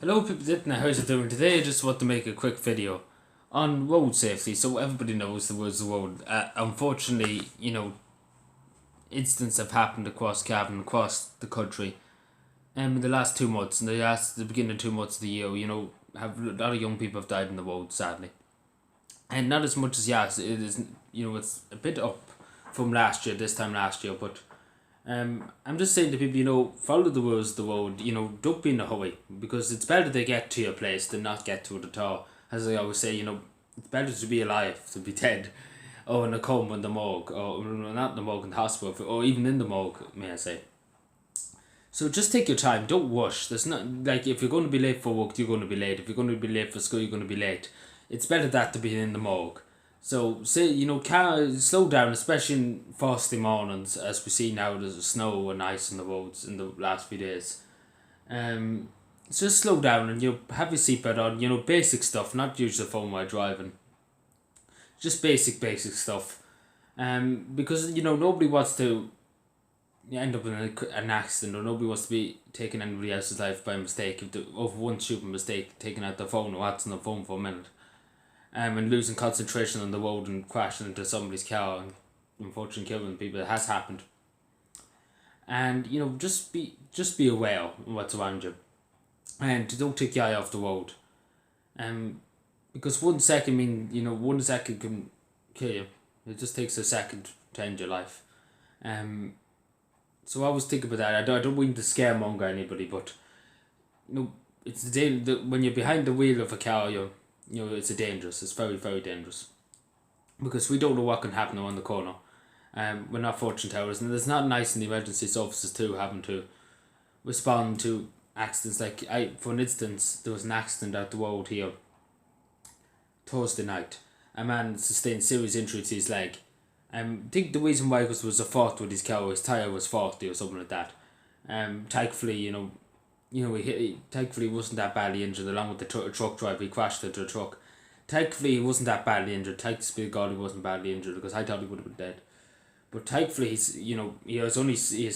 Hello people, how's it doing? Today I just want to make a quick video on road safety so everybody knows the words of the road. Unfortunately, incidents have happened across Cavan, across the country in the last 2 months, and the beginning of 2 months of the year, have a lot of young people have died on the road, sadly. And not as much as, yes, it is, it's a bit up from this time last year, but I'm just saying to people, follow the rules of the road, don't be in a hurry, because it's better to get to your place than not get to it at all. As I always say, it's better to be alive than be dead, or in a coma in the morgue, or not in the morgue in the hospital, or even in the morgue, may I say. So just take your time, don't rush. There's not, like, if you're going to be late for work, you're going to be late. If you're going to be late for school, you're going to be late. It's better that to be in the morgue. So, slow down, especially in frosty mornings, as we see now there's snow and ice on the roads in the last few days. Just slow down and have your seatbelt on, basic stuff, not use the phone while driving. Just basic stuff. Because, nobody wants to end up in an accident, or nobody wants to be taking anybody else's life by mistake, over one stupid mistake, taking out their phone or watching the phone for a minute. And losing concentration on the road and crashing into somebody's car and unfortunately killing people. It has happened. And just be aware of what's around you, and don't take your eye off the road. Because 1 second 1 second can kill you. It just takes a second to end your life. So I always think about that. I don't mean to scaremonger anybody, but it's the day that when you're behind the wheel of a car, it's dangerous. It's very, very dangerous, because we don't know what can happen around the corner. We're not fortune tellers, and it's not nice in the emergency services too, having to respond to accidents. For an instance, there was an accident out the road here Thursday night. A man sustained serious injury to his leg. I think the reason why was a fault with his car, his tyre was faulty or something like that. Thankfully, thankfully he wasn't that badly injured, along with the truck driver. He crashed into a truck. Thankfully he wasn't that badly injured. Thanks be to God he wasn't badly injured, because I thought he would have been dead. But thankfully he has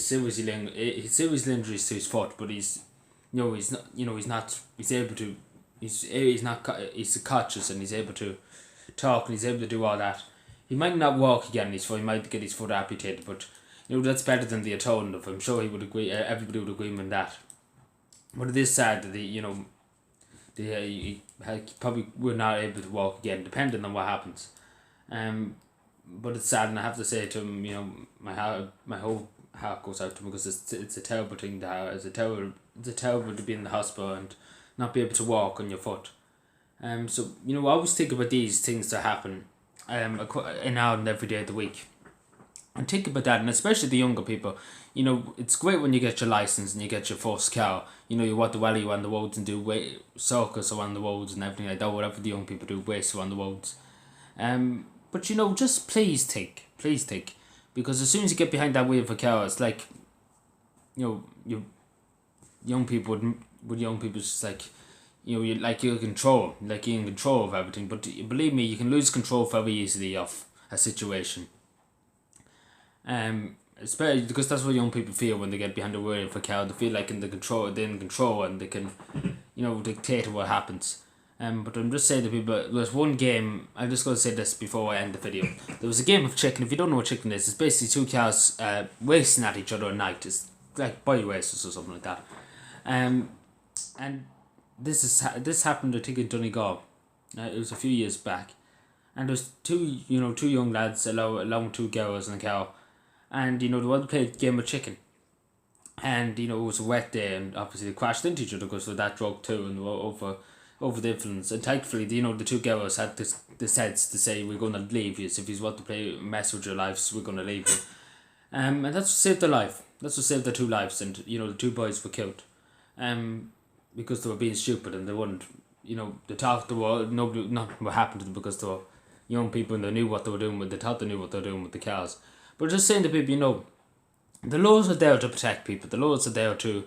serious injuries to his foot, but he's conscious, and he's able to talk, and he's able to do all that. He might not walk again, he might get his foot amputated, but that's better than the alternative. I'm sure he would agree. Everybody would agree with that. But it is sad that he probably will not able to walk again, depending on what happens. But it's sad, and I have to say to him, my whole heart goes out to him, because it's a terrible thing to have. It's a terrible to be in the hospital and not be able to walk on your foot. So I always think about these things that happen in and every day of the week. And think about that, and especially the younger people. It's great when you get your license and you get your first car. You want to rally around the roads and do circus around the roads and everything like that, whatever the young people do, race around the roads. But just please think. Because as soon as you get behind that wheel of a car, it's like, you young people with young people, it's just like, you're in control of everything. But believe me, you can lose control very easily of a situation. Especially because that's what young people feel when they get behind the wheel of a car. They feel like they're in control, and they can, dictate what happens. But I'm just saying to people, there's one game. I'm just going to say this before I end the video. There was a game of chicken. If you don't know what chicken is, it's basically two cars racing at each other at night. It's like boy races or something like that. And this happened, I think, in Donegal. It was a few years back, and there was two young lads along with two girls in the car, and they wanted to play a game of chicken. And it was a wet day, and obviously they crashed into each other because of that drug too, and they were over the influence. And thankfully, the two girls had the sense to say, we're going to leave you. So if you want to play mess with your lives, we're going to leave you. And that's what saved their life. That's what saved their two lives. And the two boys were killed, because they were being stupid, and they wouldn't. They thought nothing would happen to them, because they were young people and they knew what they were doing. They thought they knew what they were doing with the cars. But just saying to people, the laws are there to protect people. The laws are there to,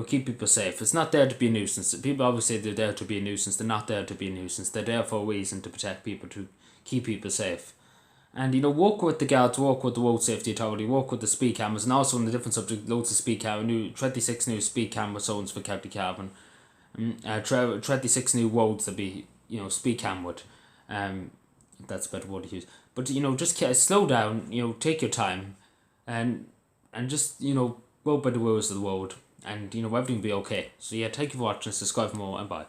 keep people safe. It's not there to be a nuisance. People always say they're there to be a nuisance. They're not there to be a nuisance. They're there for a reason, to protect people, to keep people safe. And, work with the guards, work with the Road Safety Authority, work with the speed cameras, and also on the different subject, loads of speed cameras, 26 new speed camera zones for County Cavan. Tread the 6 new roads that be, speed cam would. That's a better word to use. But, just slow down, take your time, and just, go by the rules of the road, and, everything will be okay. So, yeah, thank you for watching, subscribe for more, and bye.